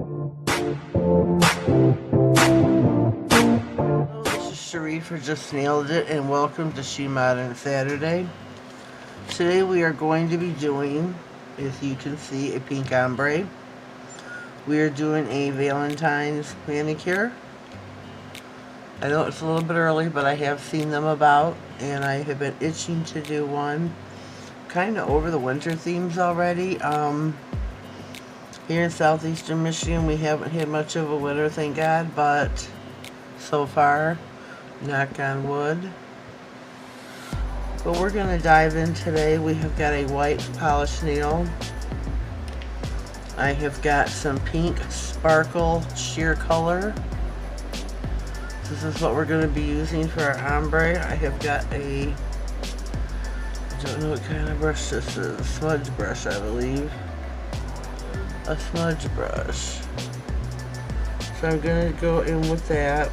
Hello, this is Cherie for Just Nailed It, and welcome to SheModern Saturday. Today we are going to be doing, as you can see, a pink ombre. We are doing a Valentine's manicure. I know it's a little bit early, but I have seen them about, and I have been itching to do one. Kind of over the winter themes already. Here in southeastern Michigan, we haven't had much of a winter, thank God, but so far, knock on wood. But we're going to dive in today. We have got a white polished nail. I have got some pink sparkle sheer color. This is what we're going to be using for our ombre. I have got I don't know what kind of brush this is. Smudge brush, I believe. A smudge brush. So I'm going to go in with that.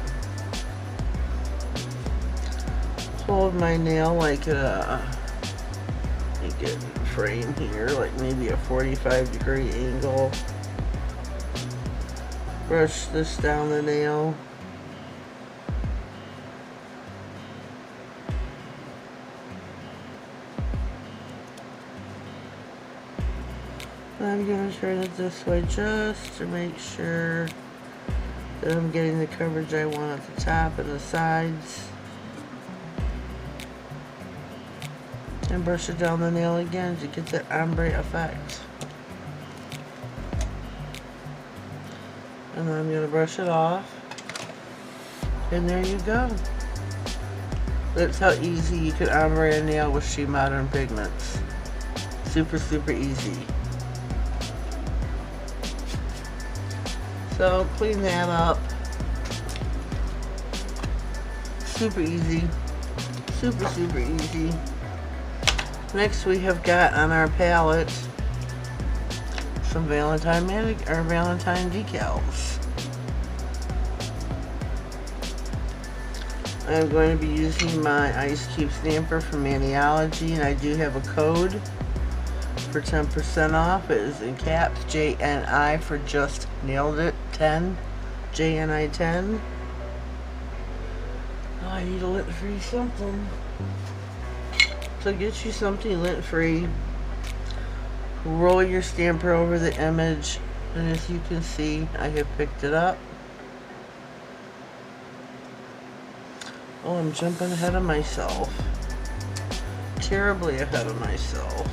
Hold my nail like a frame here, like maybe a 45-degree angle. Brush this down the nail. I'm going to turn it this way just to make sure that I'm getting the coverage I want at the top and the sides. And brush it down the nail again to get the ombre effect. And then I'm going to brush it off. And there you go. That's how easy you can ombre a nail with SheModern pigments. Super, super easy. So clean that up. Super easy. Super, super easy. Next we have got on our palette some Valentine decals. I'm going to be using my Ice Cube stamper from Maniology, and I do have a code for 10% off. It is in caps, JNI for Just Nailed It 10, JNI 10. Oh, I need a lint-free something. So get you something lint-free. Roll your stamper over the image, and as you can see, I have picked it up. Oh, I'm jumping ahead of myself. Terribly ahead of myself.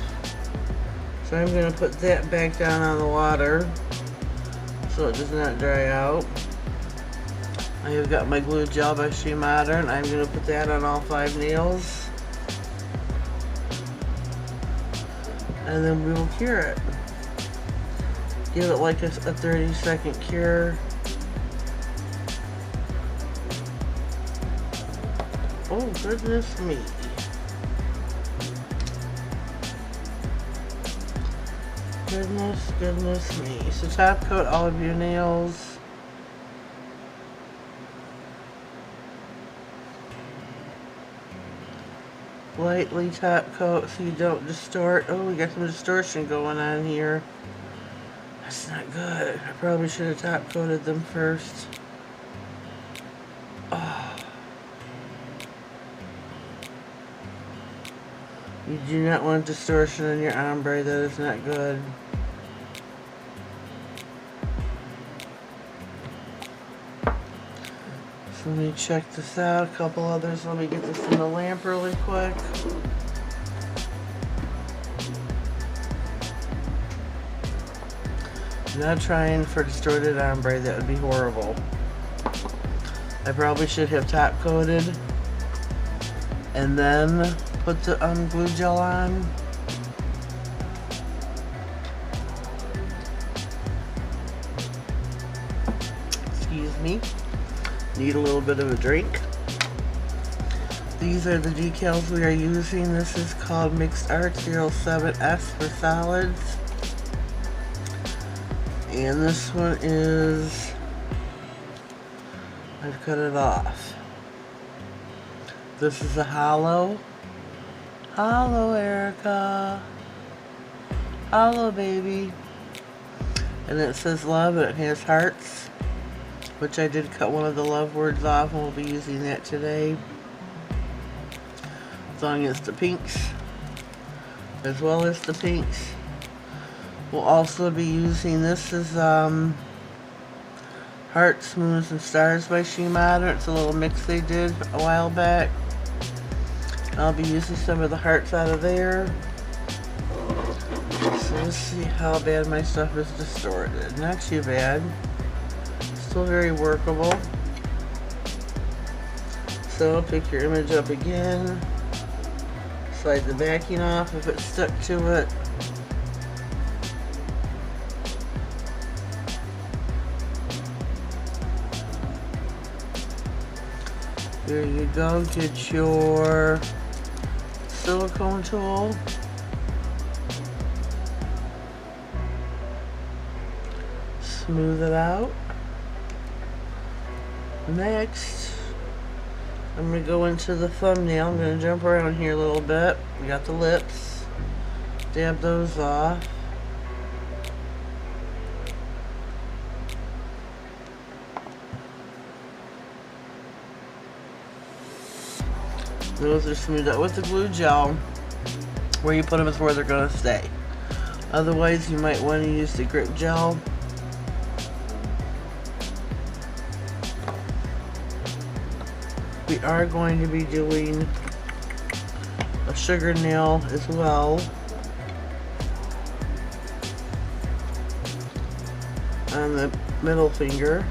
So I'm going to put that back down on the water so it does not dry out. I have got my glue gel by SheModern. I'm going to put that on all 5 nails. And then we will cure it. Give it like a 30-second cure. Oh, goodness me. Goodness me. So top coat all of your nails. Lightly top coat so you don't distort. Oh, we got some distortion going on here. That's not good. I probably should have top coated them first. Oh. You do not want distortion in your ombre. That is not good. So let me check this out. A couple others. Let me get this in the lamp really quick. I'm not trying for distorted ombre. That would be horrible. I probably should have top coated and then put the glue gel on. Excuse me. Need a little bit of a drink. These are the decals we are using. This is called Mixed Art 07S for solids. And this one is, I've cut it off. This is a hollow. Hollow, Erica. Hollow, baby. And it says love, and it has hearts, which I did cut one of the love words off, and we'll be using that today. As long as the pinks, as well as the pinks. We'll also be using, this is Hearts, Moons, and Stars by SheModern. It's a little mix they did a while back. I'll be using some of the hearts out of there. So let's see how bad my stuff is distorted. Not too bad. Still very workable. So pick your image up again. Slide the backing off if it's stuck to it. There you go. Get your silicone tool. Smooth it out. Next, I'm going to go into the thumbnail. I'm going to jump around here a little bit. We got the lips. Dab those off. Those are smoothed out with the glue gel. Where you put them is where they're going to stay. Otherwise, you might want to use the grip gel. We are going to be doing a sugar nail as well. On the middle finger.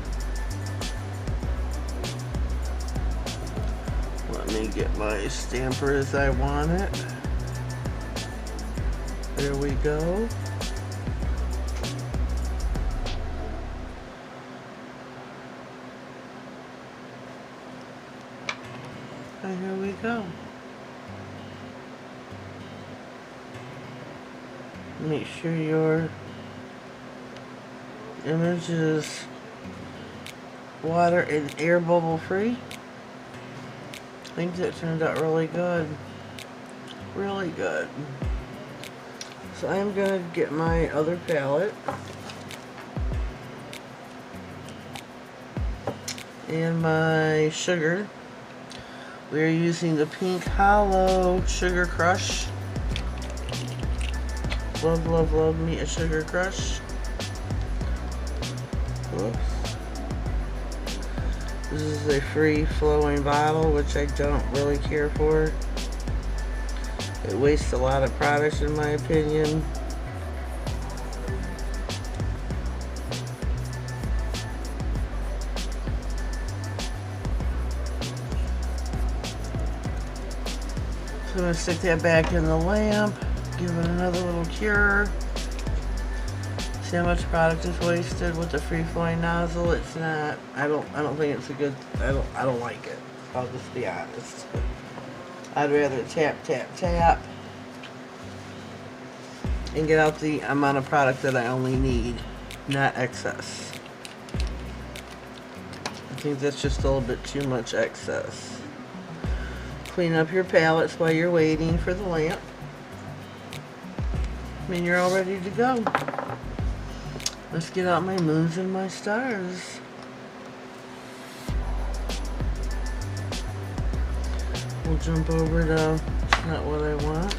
Let me get my stamper as I want it. There we go. And here we go. Make sure your image is water and air bubble free. I think that turned out really good. Really good. So I'm going to get my other palette. And my sugar. We're using the Pink Hollow Sugar Crush. Love, love, love me a Sugar Crush. Whoops. This is a free flowing bottle, which I don't really care for. It wastes a lot of product in my opinion. So I'm going to stick that back in the lamp, give it another little cure. See how much product is wasted with the free flowing nozzle? It's not, I don't think it's a good, I don't like it. I'll just be honest. I'd rather tap, tap, tap and get out the amount of product that I only need, not excess. I think that's just a little bit too much excess. Clean up your palettes while you're waiting for the lamp. And you're all ready to go. Let's get out my moons and my stars. We'll jump over to, it's not what I want.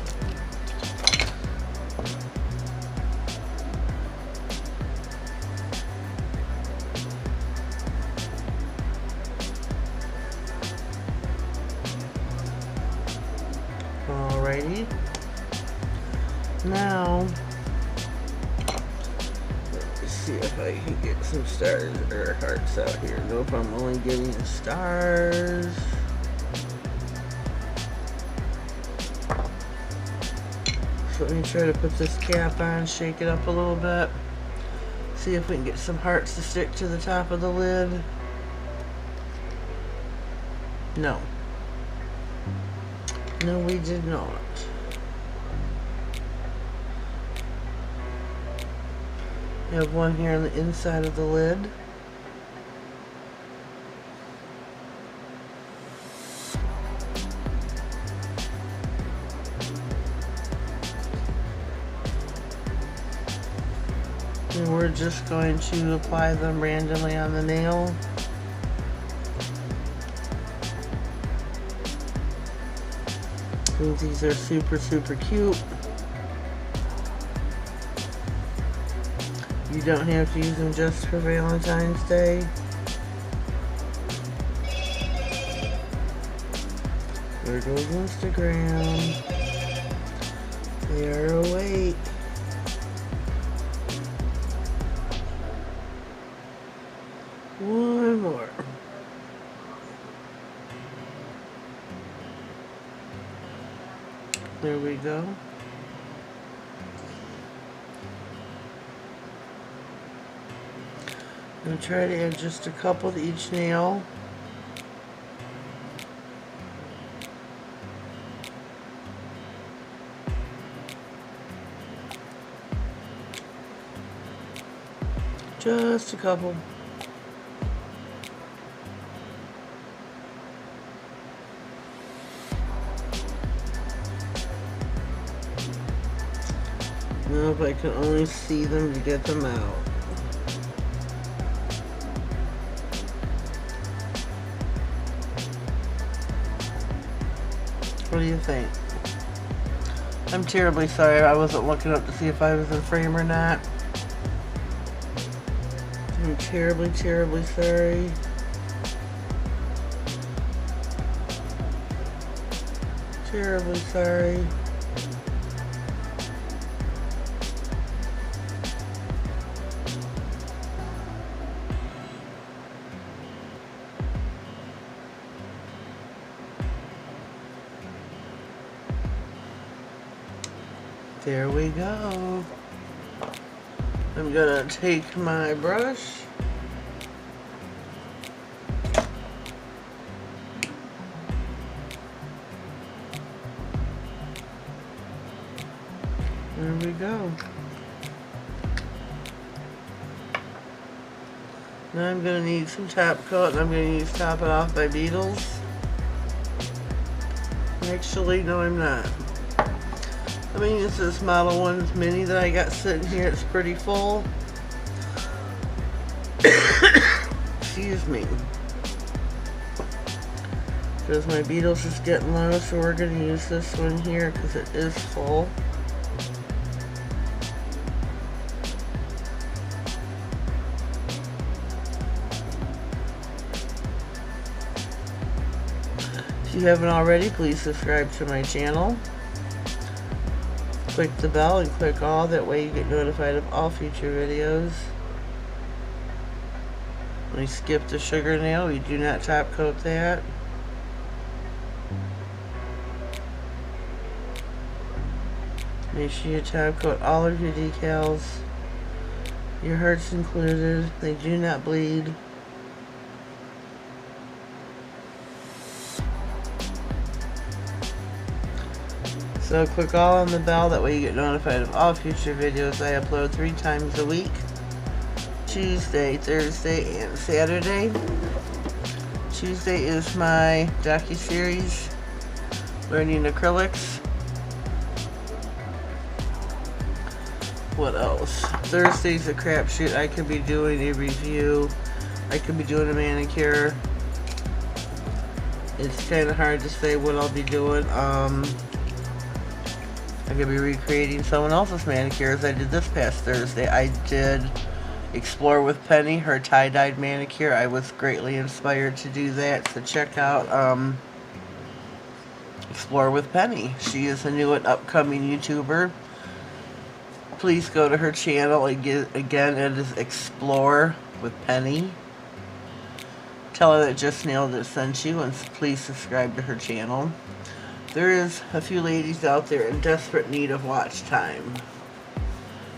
Alrighty. Now, let's see if I can get some stars or hearts out here. Nope, I'm only getting stars. So let me try to put this cap on, shake it up a little bit. See if we can get some hearts to stick to the top of the lid. No. No, we did not. We have one here on the inside of the lid. And we're just going to apply them randomly on the nail. I think these are super, super cute. You don't have to use them just for Valentine's Day. There goes Instagram. They are awake. One more. There we go. I'm going to try to add just a couple to each nail. Just a couple. Nope, I can only see them to get them out. What do you think? I'm terribly sorry I wasn't looking up to see if I was in frame or not. I'm terribly, terribly sorry. Terribly sorry. There we go. I'm gonna take my brush. There we go. Now I'm gonna need some top coat, and I'm gonna use Top It Off by Beetles. Actually, no, I'm not. I'm gonna use this Model 1 mini that I got sitting here. It's pretty full. Excuse me. Because my Beetles is getting low, so we're gonna use this one here because it is full. If you haven't already, please subscribe to my channel. Click the bell and click all, that way you get notified of all future videos. We skip the sugar nail, we do not top coat that. Make sure you top coat all of your decals, your hearts included. They do not bleed. So click all on the bell, that way you get notified of all future videos. I upload 3 times a week. Tuesday, Thursday, and Saturday. Tuesday is my docu-series, Learning Acrylics. What else? Thursday's a crapshoot. I could be doing a review. I could be doing a manicure. It's kind of hard to say what I'll be doing. I could be recreating someone else's manicures I did this past Thursday. I did Explore with Penny, her tie-dyed manicure. I was greatly inspired to do that, so check out Explore with Penny. She is a new and upcoming YouTuber. Please go to her channel. Again, it is Explore with Penny. Tell her that Just Nailed It sent you, and please subscribe to her channel. There is a few ladies out there in desperate need of watch time.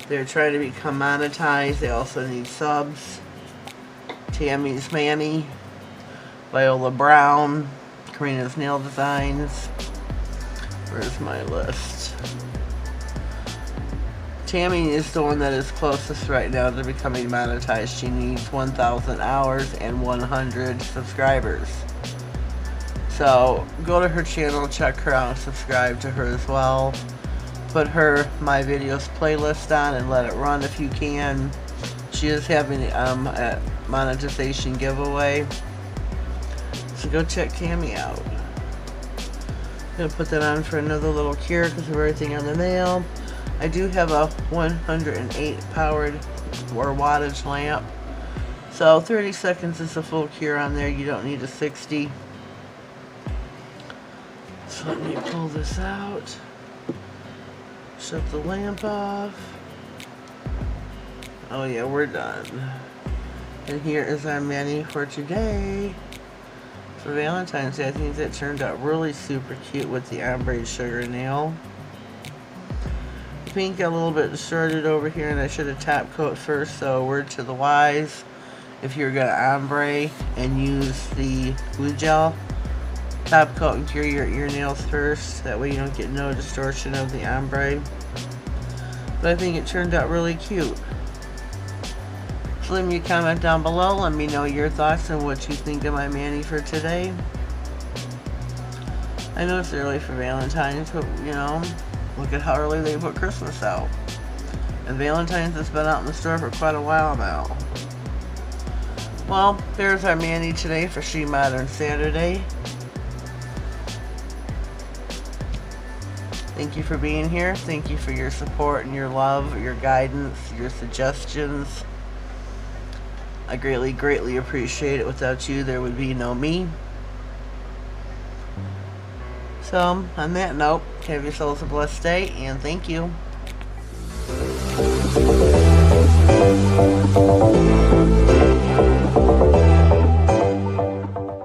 They're trying to become monetized. They also need subs. Tammy's Mammy, Viola Brown, Karina's Nail Designs. Where's my list? Tammy is the one that is closest right now to becoming monetized. She needs 1,000 hours and 100 subscribers. So go to her channel, check her out, and subscribe to her as well. Put her My Videos playlist on and let it run if you can. She is having a monetization giveaway. So go check Tammy out. Gonna put that on for another little cure because of everything on the nail. I do have a 108 powered or wattage lamp. So 30 seconds is a full cure on there. You don't need a 60. So let me pull this out. Shut the lamp off. Oh yeah, we're done. And here is our menu for today. For Valentine's Day, I think that turned out really super cute with the ombre sugar nail. The pink got a little bit distorted over here, and I should have top coat first, so word to the wise. If you're going to ombre and use the glue gel, top coat and cure your nails first. That way you don't get no distortion of the ombre. But I think it turned out really cute. So leave me a comment down below. Let me know your thoughts and what you think of my mani for today. I know it's early for Valentine's, but you know, look at how early they put Christmas out. And Valentine's has been out in the store for quite a while now. Well, there's our mani today for SheModern Saturday. Thank you for being here. Thank you for your support and your love, your guidance, your suggestions. I greatly, greatly appreciate it. Without you, there would be no me. So, on that note, have yourselves a blessed day, and thank you.